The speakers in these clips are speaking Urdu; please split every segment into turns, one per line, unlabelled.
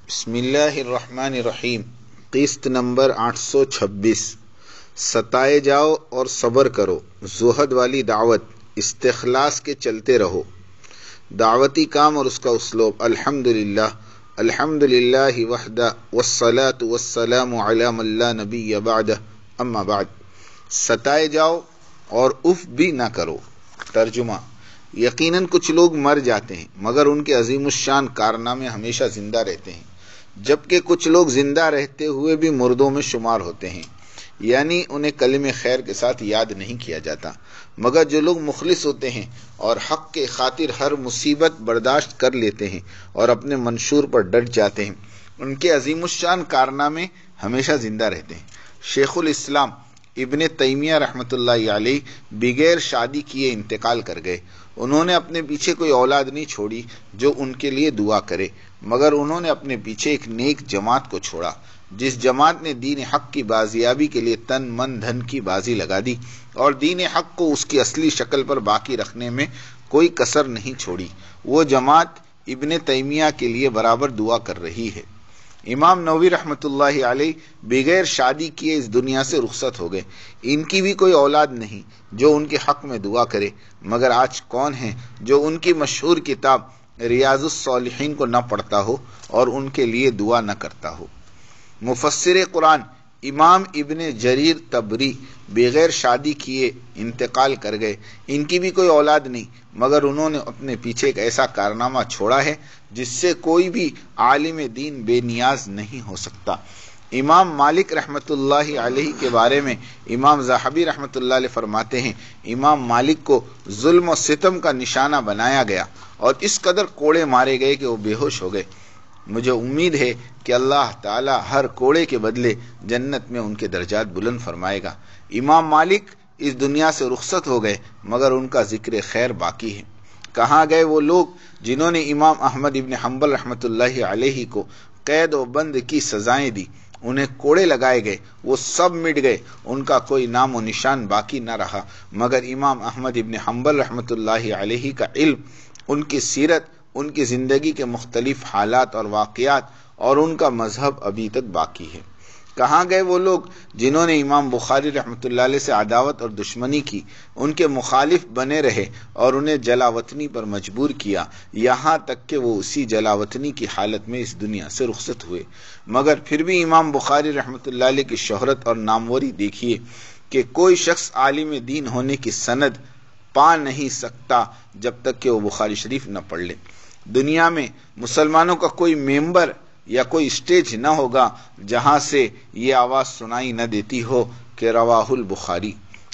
بسم اللہ الرحمن الرحیم۔ قسط نمبر 826۔ ستائے جاؤ اور صبر کرو، زہد والی دعوت، استخلاص کے چلتے رہو۔ دعوتی کام اور اس کا اسلوب۔ الحمدللہ الحمدللہ وحدہ والصلاة والسلام علی من لا نبی بعدہ، اما بعد۔ ستائے جاؤ اور اف بھی نہ کرو۔ ترجمہ: یقیناً کچھ لوگ مر جاتے ہیں مگر ان کے عظیم الشان کارنامے ہمیشہ زندہ رہتے ہیں، جبکہ کچھ لوگ زندہ رہتے ہوئے بھی مردوں میں شمار ہوتے ہیں، یعنی انہیں کلمہ خیر کے ساتھ یاد نہیں کیا جاتا۔ مگر جو لوگ مخلص ہوتے ہیں اور حق کے خاطر ہر مصیبت برداشت کر لیتے ہیں اور اپنے منشور پر ڈٹ جاتے ہیں، ان کے عظیم الشان کارنامے ہمیشہ زندہ رہتے ہیں۔ شیخ الاسلام ابن تیمیہ رحمۃ اللہ علیہ بغیر شادی کیے انتقال کر گئے۔ انہوں نے اپنے پیچھے کوئی اولاد نہیں چھوڑی جو ان کے لیے دعا کرے، مگر انہوں نے اپنے پیچھے ایک نیک جماعت کو چھوڑا، جس جماعت نے دین حق کی بازیابی کے لیے تن من دھن کی بازی لگا دی اور دین حق کو اس کی اصلی شکل پر باقی رکھنے میں کوئی کسر نہیں چھوڑی۔ وہ جماعت ابن تیمیہ کے لیے برابر دعا کر رہی ہے۔ امام نووی رحمۃ اللہ علیہ بغیر شادی کیے اس دنیا سے رخصت ہو گئے۔ ان کی بھی کوئی اولاد نہیں جو ان کے حق میں دعا کرے، مگر آج کون ہے جو ان کی مشہور کتاب ریاض الصالحین کو نہ پڑھتا ہو اور ان کے لیے دعا نہ کرتا ہو۔ مفسر قرآن امام ابن جریر طبری بغیر شادی کیے انتقال کر گئے۔ ان کی بھی کوئی اولاد نہیں مگر انہوں نے اپنے پیچھے ایک ایسا کارنامہ چھوڑا ہے جس سے کوئی بھی عالم دین بے نیاز نہیں ہو سکتا۔ امام مالک رحمۃ اللہ علیہ کے بارے میں امام ذہبی رحمۃ اللہ علیہ فرماتے ہیں، امام مالک کو ظلم و ستم کا نشانہ بنایا گیا اور اس قدر کوڑے مارے گئے کہ وہ بے ہوش ہو گئے۔ مجھے امید ہے کہ اللہ تعالی ہر کوڑے کے بدلے جنت میں ان کے درجات بلند فرمائے گا۔ امام مالک اس دنیا سے رخصت ہو گئے مگر ان کا ذکر خیر باقی ہے۔ کہاں گئے وہ لوگ جنہوں نے امام احمد ابن حنبل رحمۃ اللہ علیہ کو قید و بند کی سزائیں دی؟ انہیں کوڑے لگائے گئے، وہ سب مٹ گئے، ان کا کوئی نام و نشان باقی نہ رہا۔ مگر امام احمد ابن حنبل رحمۃ اللہ علیہ کا علم، ان کی سیرت، ان کی زندگی کے مختلف حالات اور واقعات اور ان کا مذہب ابھی تک باقی ہے۔ کہاں گئے وہ لوگ جنہوں نے امام بخاری رحمۃ اللہ علیہ سے عداوت اور دشمنی کی، ان کے مخالف بنے رہے اور انہیں جلاوطنی پر مجبور کیا، یہاں تک کہ وہ اسی جلاوطنی کی حالت میں اس دنیا سے رخصت ہوئے۔ مگر پھر بھی امام بخاری رحمۃ اللہ علیہ کی شہرت اور ناموری دیکھیے کہ کوئی شخص عالم دین ہونے کی سند پا نہیں سکتا جب تک کہ وہ بخاری شریف نہ پڑھ لے۔ دنیا میں مسلمانوں کا کوئی ممبر یا کوئی اسٹیج نہ ہوگا جہاں سے یہ آواز سنائی نہ دیتی ہو کہ رواہ البخاری۔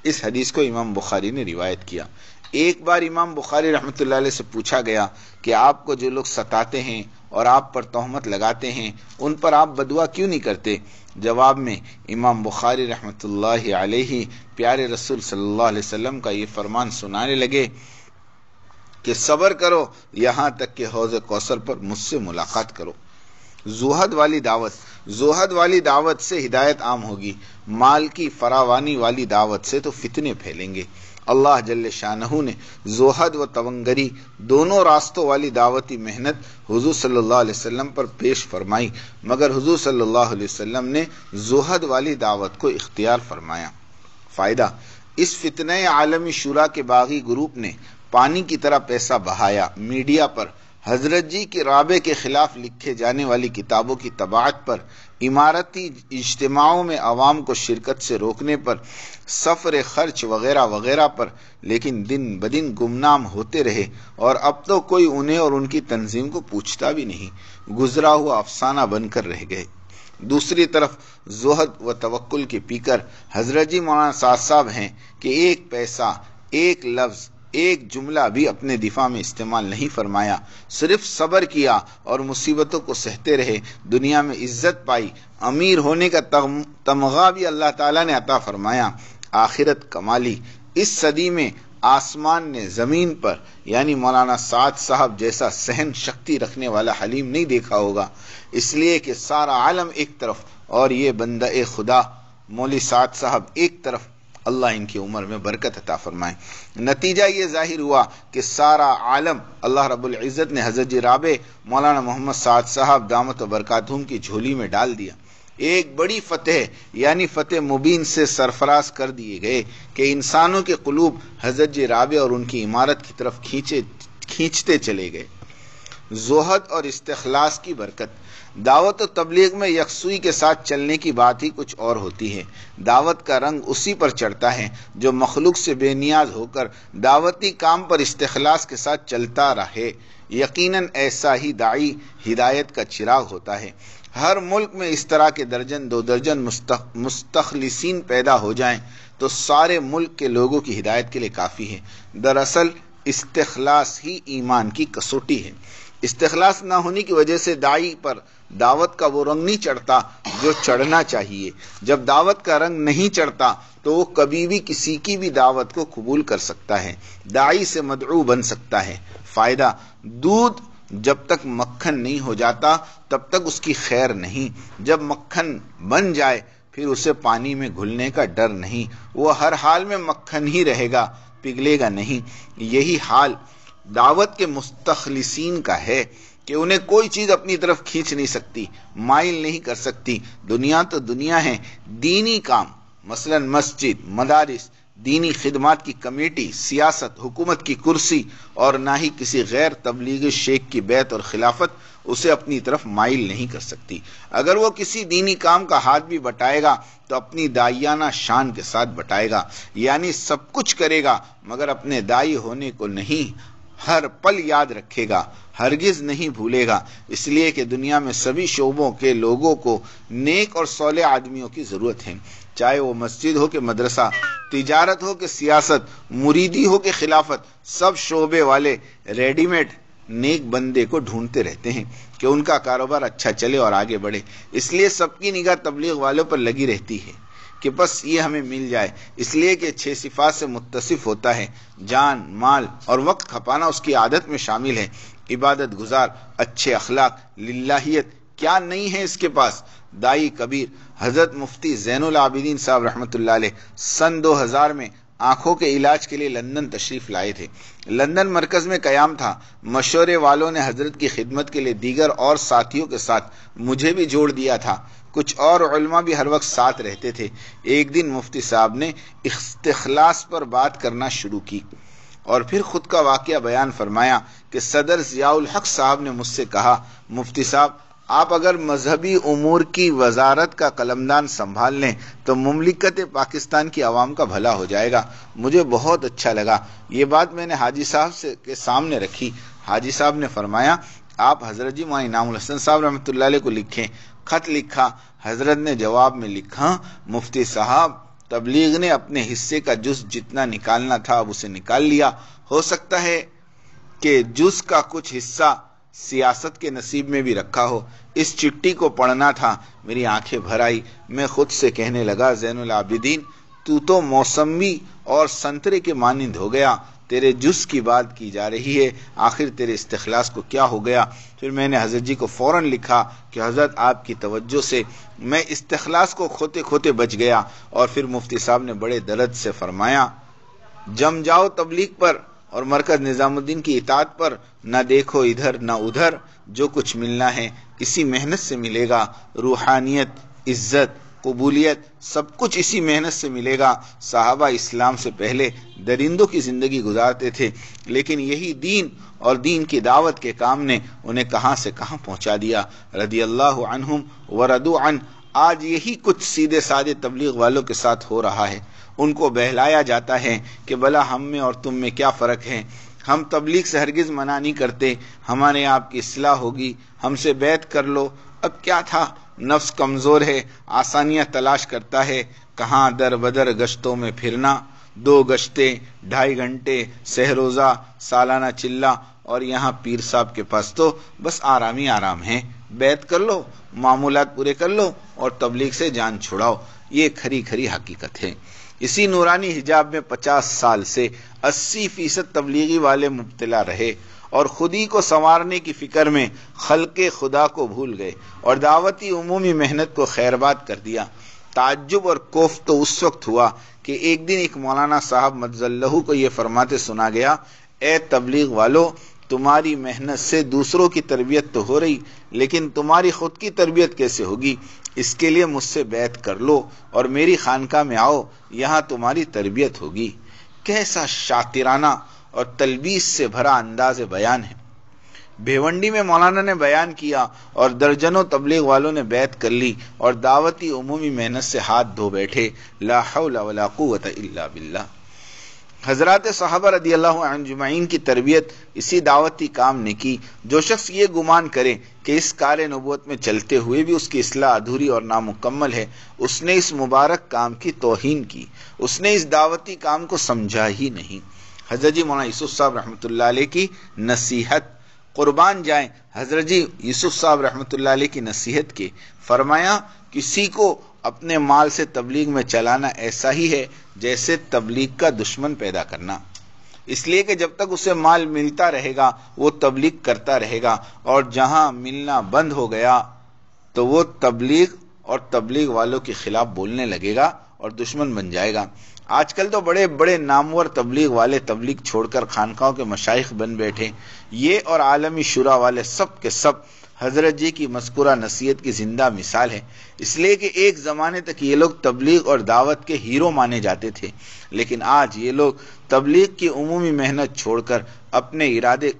اس حدیث کو امام بخاری نے روایت کیا۔ ایک بار امام بخاری رحمۃ اللہ علیہ سے پوچھا گیا کہ آپ کو جو لوگ ستاتے ہیں اور آپ پر تہمت لگاتے ہیں ان پر آپ بدعا کیوں نہیں کرتے؟ جواب میں امام بخاری رحمۃ اللہ علیہ پیارے رسول صلی اللہ علیہ وسلم کا یہ فرمان سنانے لگے کہ صبر کرو یہاں تک کہ حوض کوثر پر مجھ سے ملاقات کرو۔ زہد والی دعوت۔ زہد والی دعوت سے ہدایت عام ہوگی، مال کی فراوانی والی دعوت سے تو فتنے پھیلیں گے۔ اللہ جل شانہ نے زہد و تونگری دونوں راستوں والی دعوتی محنت حضور صلی اللہ علیہ وسلم پر پیش فرمائی، مگر حضور صلی اللہ علیہ وسلم نے زہد والی دعوت کو اختیار فرمایا۔ فائدہ: اس فتنہ عالمی شورا کے باغی گروپ نے پانی کی طرح پیسہ بہایا، میڈیا پر حضرت جی کے رابع کے خلاف لکھے جانے والی کتابوں کی طباعت پر، امارتی اجتماعوں میں عوام کو شرکت سے روکنے پر، سفر خرچ وغیرہ وغیرہ پر، لیکن دن بدن گمنام ہوتے رہے اور اب تو کوئی انہیں اور ان کی تنظیم کو پوچھتا بھی نہیں، گزرا ہوا افسانہ بن کر رہ گئے۔ دوسری طرف زہد و توکل کے پیکر حضرت جی مولانا سعد صاحب ہیں کہ ایک پیسہ، ایک لفظ، ایک جملہ بھی اپنے دفاع میں استعمال نہیں فرمایا، صرف صبر کیا اور مصیبتوں کو سہتے رہے، دنیا میں عزت پائی، امیر ہونے کا تمغہ بھی اللہ تعالیٰ نے عطا فرمایا، آخرت کمالی۔ اس صدی میں آسمان نے زمین پر یعنی مولانا سعد صاحب جیسا سہن شکتی رکھنے والا حلیم نہیں دیکھا ہوگا، اس لیے کہ سارا عالم ایک طرف اور یہ بندہ خدا مولوی سعد صاحب ایک طرف، اللہ ان کی عمر میں برکت عطا فرمائے۔ نتیجہ یہ ظاہر ہوا کہ سارا عالم اللہ رب العزت نے حضرت جی رابع مولانا محمد سعد صاحب دامت و برکاتہم کی جھولی میں ڈال دیا۔ ایک بڑی فتح یعنی فتح مبین سے سرفراز کر دیے گئے کہ انسانوں کے قلوب حضرت جی رابع اور ان کی عمارت کی طرف کھینچتے چلے گئے۔ زہد اور استخلاص کی برکت۔ دعوت و تبلیغ میں یکسوئی کے ساتھ چلنے کی بات ہی کچھ اور ہوتی ہے۔ دعوت کا رنگ اسی پر چڑھتا ہے جو مخلوق سے بے نیاز ہو کر دعوتی کام پر استخلاص کے ساتھ چلتا رہے۔ یقیناً ایسا ہی داعی ہدایت کا چراغ ہوتا ہے۔ ہر ملک میں اس طرح کے درجن 2 درجن مستخلصین پیدا ہو جائیں تو سارے ملک کے لوگوں کی ہدایت کے لیے کافی ہے۔ دراصل استخلاص ہی ایمان کی کسوٹی ہے۔ استخلاص نہ ہونے کی وجہ سے داعی پر دعوت کا وہ رنگ نہیں چڑھتا جو چڑھنا چاہیے۔ جب دعوت کا رنگ نہیں چڑھتا تو وہ کبھی بھی کسی کی بھی دعوت کو قبول کر سکتا ہے، داعی سے مدعو بن سکتا ہے۔ فائدہ: دودھ جب تک مکھن نہیں ہو جاتا تب تک اس کی خیر نہیں، جب مکھن بن جائے پھر اسے پانی میں گھلنے کا ڈر نہیں، وہ ہر حال میں مکھن ہی رہے گا، پگھلے گا نہیں۔ یہی حال دعوت کے مستخلصین کا ہے کہ انہیں کوئی چیز اپنی طرف کھینچ نہیں سکتی، مائل نہیں کر سکتی۔ دنیا تو دنیا ہے، دینی کام مثلا مسجد، مدارس، دینی خدمات کی کمیٹی، سیاست، حکومت کی کرسی اور نہ ہی کسی غیر تبلیغی شیخ کی بیعت اور خلافت اسے اپنی طرف مائل نہیں کر سکتی۔ اگر وہ کسی دینی کام کا ہاتھ بھی بٹائے گا تو اپنی داعیانہ شان کے ساتھ بٹائے گا، یعنی سب کچھ کرے گا مگر اپنے داعی ہونے کو نہیں، ہر پل یاد رکھے گا، ہرگز نہیں بھولے گا، اس لیے کہ دنیا میں سبھی شعبوں کے لوگوں کو نیک اور صالح آدمیوں کی ضرورت ہے، چاہے وہ مسجد ہو کہ مدرسہ، تجارت ہو کہ سیاست، مریدی ہو کہ خلافت، سب شعبے والے ریڈی میڈ نیک بندے کو ڈھونڈتے رہتے ہیں کہ ان کا کاروبار اچھا چلے اور آگے بڑھے۔ اس لیے سب کی نگاہ تبلیغ والوں پر لگی رہتی ہے کہ بس یہ ہمیں مل جائے، اس لیے کہ 6 صفات سے متصف ہوتا ہے۔ جان، مال اور وقت کھپانا اس کی عادت میں شامل ہے۔ عبادت گزار، اچھے اخلاق، للہیت کیا نہیں ہے اس کے پاس۔ دائی کبیر حضرت مفتی زین العابدین صاحب رحمۃ اللہ علیہ سن 2000 میں آنکھوں کے علاج کے لیے لندن تشریف لائے تھے۔ لندن مرکز میں قیام تھا۔ مشورے والوں نے حضرت کی خدمت کے لیے دیگر اور ساتھیوں کے ساتھ مجھے بھی جوڑ دیا تھا۔ کچھ اور علماء بھی ہر وقت ساتھ رہتے تھے۔ ایک دن مفتی صاحب نے استخلاص پر بات کرنا شروع کی اور پھر خود کا واقعہ بیان فرمایا کہ صدر ضیاء الحق صاحب نے مجھ سے کہا، مفتی صاحب آپ اگر مذہبی امور کی وزارت کا قلمدان سنبھال لیں تو مملکت پاکستان کی عوام کا بھلا ہو جائے گا۔ مجھے بہت اچھا لگا۔ یہ بات میں نے حاجی صاحب کے سامنے رکھی۔ حاجی صاحب نے فرمایا آپ حضرت جی مولانا انعام الحسن صاحب رحمۃ اللہ علیہ کو لکھیں۔ خط لکھا۔ حضرت نے جواب میں لکھا، مفتی صاحب تبلیغ نے اپنے حصے کا جز جتنا نکالنا تھا اب اسے نکال لیا، ہو سکتا ہے کہ جز کا کچھ حصہ سیاست کے نصیب میں بھی رکھا ہو۔ اس چٹھی کو پڑھنا تھا، میری آنکھیں بھر آئی۔ میں خود سے کہنے لگا، زین العابدین تو موسمی اور سنترے کے مانند ہو گیا، تیرے جز کی بات کی جا رہی ہے، آخر تیرے استخلاص کو کیا ہو گیا؟ پھر میں نے حضرت جی کو فوراً لکھا کہ حضرت آپ کی توجہ سے میں استخلاص کو کھوتے کھوتے بچ گیا۔ اور پھر مفتی صاحب نے بڑے درد سے فرمایا، جم جاؤ تبلیغ پر اور مرکز نظام الدین کی اطاعت پر، نہ دیکھو ادھر نہ ادھر، جو کچھ ملنا ہے اسی محنت سے ملے گا، روحانیت، عزت، قبولیت سب کچھ اسی محنت سے ملے گا۔ صحابہ اسلام سے پہلے درندوں کی زندگی گزارتے تھے، لیکن یہی دین اور دین کی دعوت کے کام نے انہیں کہاں سے کہاں پہنچا دیا۔ رضی اللہ عنہم ورضوا عنہ۔ آج یہی کچھ سیدھے سادے تبلیغ والوں کے ساتھ ہو رہا ہے۔ ان کو بہلایا جاتا ہے کہ بھلا ہم میں اور تم میں کیا فرق ہے، ہم تبلیغ سے ہرگز منع نہیں کرتے، ہمارے آپ کی اصلاح ہوگی، ہم سے بیعت کر لو۔ اب کیا تھا، نفس کمزور ہے، آسانیاں تلاش کرتا ہے، کہاں در بدر گشتوں میں پھرنا، 2 گشتیں، 2.5 گھنٹے، سہروزہ، سالانہ چلہ، اور یہاں پیر صاحب کے پاس تو بس آرام ہی آرام ہے، بیعت کر لو، معمولات پورے کر لو اور تبلیغ سے جان چھڑاؤ۔ یہ کھری کھری حقیقت ہے۔ اسی نورانی حجاب میں 50 سال سے 80% تبلیغی والے مبتلا رہے اور خودی کو سنوارنے کی فکر میں خلق خدا کو بھول گئے اور دعوتی عمومی محنت کو خیرباد کر دیا۔ تعجب اور خوف تو اس وقت ہوا کہ ایک دن ایک مولانا صاحب مدظلہ کو یہ فرماتے سنا گیا، اے تبلیغ والو، تمہاری محنت سے دوسروں کی تربیت تو ہو رہی، لیکن تمہاری خود کی تربیت کیسے ہوگی؟ اس کے لیے مجھ سے بیعت کر لو اور میری خانقاہ میں آؤ، یہاں تمہاری تربیت ہوگی۔ کیسا شاطرانہ اور تلبیس سے بھرا انداز بیان ہے۔ بھیونڈی میں مولانا نے بیان کیا اور درجنوں تبلیغ والوں نے بیعت کر لی اور دعوتی عمومی محنت سے ہاتھ دھو بیٹھے۔ لا حول ولا قوت الا باللہ۔ حضرات صحابہ رضی اللہ عنہم اجمعین کی تربیت اسی دعوتی کام نے کی۔ جو شخص یہ گمان کرے کہ اس کار نبوت میں چلتے ہوئے بھی اس کی اصلاح ادھوری اور نامکمل ہے، اس نے اس مبارک کام کی توہین کی، اس نے اس دعوتی کام کو سمجھا ہی نہیں۔ حضرت جی مولانا یوسف صاحب رحمۃ اللہ علیہ کی نصیحت، قربان جائیں حضرت جی یوسف صاحب رحمۃ اللہ علیہ کی نصیحت کے، فرمایا کسی کو اپنے مال سے تبلیغ میں چلانا ایسا ہی ہے جیسے تبلیغ کا دشمن پیدا کرنا، اس لیے کہ جب تک اسے مال ملتا رہے گا وہ تبلیغ کرتا رہے گا، اور جہاں ملنا بند ہو گیا تو وہ تبلیغ اور تبلیغ والوں کے خلاف بولنے لگے گا اور دشمن بن جائے گا۔ آج کل تو بڑے بڑے نامور تبلیغ والے تبلیغ چھوڑ کر خانقاہوں کے مشائخ بن بیٹھے۔ یہ اور عالمی شورا والے سب کے سب حضرت جی کی مذکورہ نصیحت کی زندہ مثال ہے، اس لیے کہ ایک زمانے تک یہ لوگ تبلیغ اور دعوت کے ہیرو مانے جاتے تھے، لیکن آج یہ لوگ تبلیغ کی عمومی محنت چھوڑ کر اپنے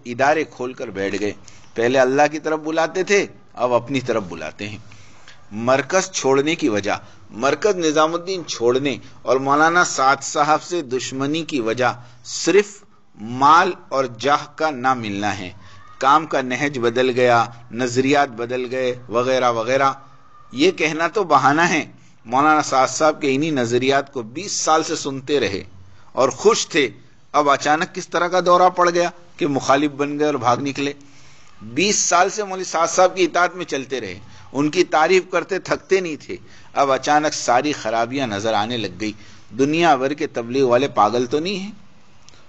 ادارے کھول کر بیٹھ گئے۔ پہلے اللہ کی طرف بلاتے تھے، اب اپنی طرف بلاتے ہیں۔ مرکز چھوڑنے کی وجہ، مرکز نظام الدین چھوڑنے اور مولانا سعد صاحب سے دشمنی کی وجہ صرف مال اور جاہ کا نہ ملنا ہے۔ کام کا نہج بدل گیا، نظریات بدل گئے، وغیرہ وغیرہ۔ یہ کہنا تو بہانہ ہے۔ مولانا سعد صاحب کے انہی نظریات کو 20 سال سے سنتے رہے اور خوش تھے، اب اچانک کس طرح کا دورہ پڑ گیا کہ مخالف بن گئے اور بھاگ نکلے۔ 20 سال سے مولوی سعد صاحب کی اطاعت میں چلتے رہے، ان کی تعریف کرتے تھکتے نہیں تھے، اب اچانک ساری خرابیاں نظر آنے لگ گئی۔ دنیا بھر کے تبلیغ والے پاگل تو نہیں ہیں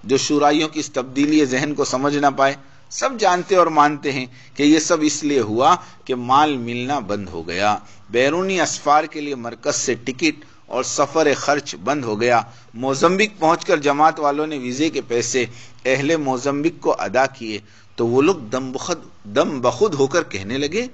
جو شورائیوں کی اس تبدیلی ذہن کو سمجھ نہ پائے؟ سب جانتے اور مانتے ہیں کہ یہ سب اس لیے ہوا کہ مال ملنا بند ہو گیا، بیرونی اسفار کے لیے مرکز سے ٹکٹ اور سفر خرچ بند ہو گیا۔ موزمبیق پہنچ کر جماعت والوں نے ویزے کے پیسے اہل موزمبیق کو ادا کیے تو وہ لوگ دم بخود ہو کر کہنے لگے،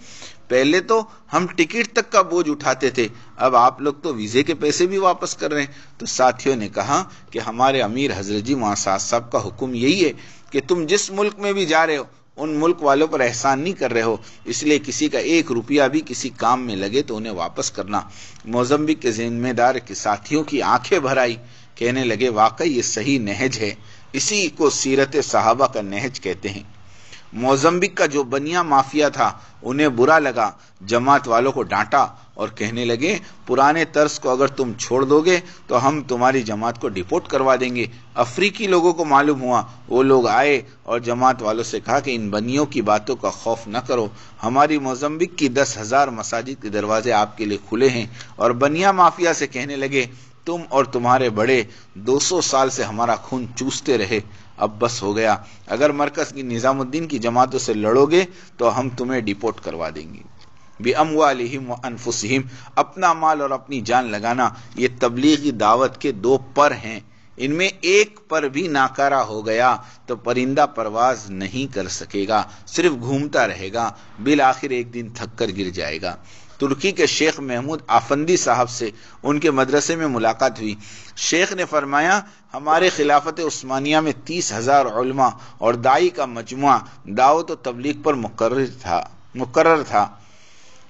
پہلے تو ہم ٹکٹ تک کا بوجھ اٹھاتے تھے، اب آپ لوگ تو ویزے کے پیسے بھی واپس کر رہے ہیں۔ تو ساتھیوں نے کہا کہ ہمارے امیر حضرت جی مولانا سعد صاحب کا حکم یہی ہے کہ تم جس ملک میں بھی جا رہے ہو ان ملک والوں پر احسان نہیں کر رہے ہو، اس لیے کسی کا 1 روپیہ بھی کسی کام میں لگے تو انہیں واپس کرنا۔ موزمبیق کے ذمہ دار کے ساتھیوں کی آنکھیں بھر آئی، کہنے لگے واقعی یہ صحیح نہج ہے، اسی کو سیرت صحابہ کا نہج کہتے ہیں۔ موزمبیق کا جو بنیا مافیا تھا انہیں برا لگا، جماعت والوں کو ڈانٹا اور کہنے لگے پرانے طرز کو اگر تم چھوڑ دو گے تو ہم تمہاری جماعت کو ڈپورٹ کروا دیں گے۔ افریقی لوگوں کو معلوم ہوا، وہ لوگ آئے اور جماعت والوں سے کہا کہ ان بنیوں کی باتوں کا خوف نہ کرو، ہماری موزمبیق کی 10,000 مساجد کے دروازے آپ کے لیے کھلے ہیں۔ اور بنیا مافیا سے کہنے لگے تم اور تمہارے بڑے 200 سال سے ہمارا خون چوستے رہے، اب بس ہو گیا، اگر مرکز کی نظام الدین کی جماعتوں سے لڑو گے تو ہم تمہیں ڈپورٹ کروا دیں گے۔ بِأَمْوَالِهِمْ وَأَنفُسِهِمْ، اپنا مال اور اپنی جان لگانا، یہ تبلیغی دعوت کے 2 پر ہیں، ان میں ایک پر بھی ناکارہ ہو گیا تو پرندہ پرواز نہیں کر سکے گا، صرف گھومتا رہے گا، بالآخر ایک دن تھک کر گر جائے گا۔ ترکی کے شیخ محمود آفندی صاحب سے ان کے مدرسے میں ملاقات ہوئی۔ شیخ نے فرمایا ہمارے خلافت عثمانیہ میں 30,000 علماء اور دائی کا مجموعہ دعوت و تبلیغ پر مقرر تھا۔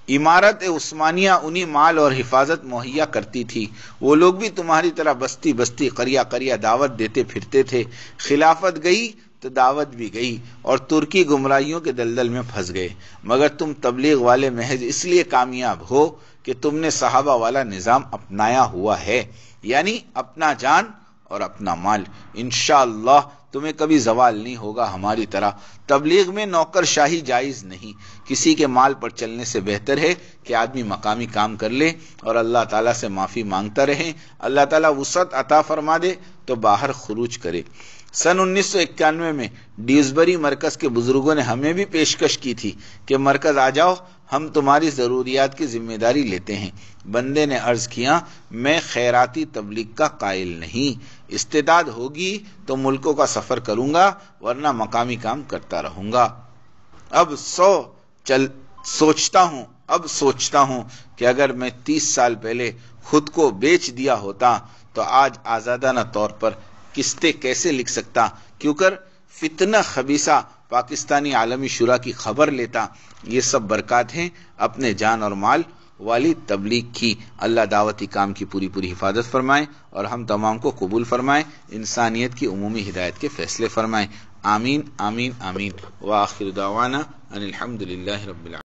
عمارت عثمانیہ انہی مال اور حفاظت مہیا کرتی تھی، وہ لوگ بھی تمہاری طرح بستی بستی قریہ قریہ دعوت دیتے پھرتے تھے۔ خلافت گئی تو دعوت بھی گئی اور ترکی گمراہیوں کے دلدل میں پھنس گئے، مگر تم تبلیغ والے محض اس لیے کامیاب ہو کہ تم نے صحابہ والا نظام اپنایا ہوا ہے، یعنی اپنا جان اور اپنا مال۔ انشاءاللہ تمہیں کبھی زوال نہیں ہوگا ہماری طرح۔ تبلیغ میں نوکر شاہی جائز نہیں، کسی کے مال پر چلنے سے بہتر ہے کہ آدمی مقامی کام کر لے اور اللہ تعالیٰ سے معافی مانگتا رہے، اللہ تعالیٰ وسعت عطا فرما دے تو باہر خروج کرے۔ سن 1991 میں ڈیوزبری مرکز کے بزرگوں نے ہمیں بھی پیشکش کی تھی کہ مرکز آ جاؤ، ہم تمہاری ضروریات کی ذمہ داری لیتے ہیں۔ بندے نے عرض کیا میں خیراتی تبلیغ کا قائل نہیں، استعداد ہوگی تو ملکوں کا سفر کروں گا ورنہ مقامی کام کرتا رہوں گا۔ اب سوچتا ہوں کہ اگر میں 30 سال پہلے خود کو بیچ دیا ہوتا تو آج آزادانہ طور پر قسطیں کیسے لکھ سکتا، کیوں کر فتنہ خبیثہ پاکستانی عالمی شورا کی خبر لیتا۔ یہ سب برکات ہیں اپنے جان اور مال والی تبلیغ کی۔ اللہ دعوتی کام کی پوری حفاظت فرمائے اور ہم تمام کو قبول فرمائے، انسانیت کی عمومی ہدایت کے فیصلے فرمائے۔ آمین آمین آمین۔ وآخر دعوانا ان الحمد للہ رب العالمین۔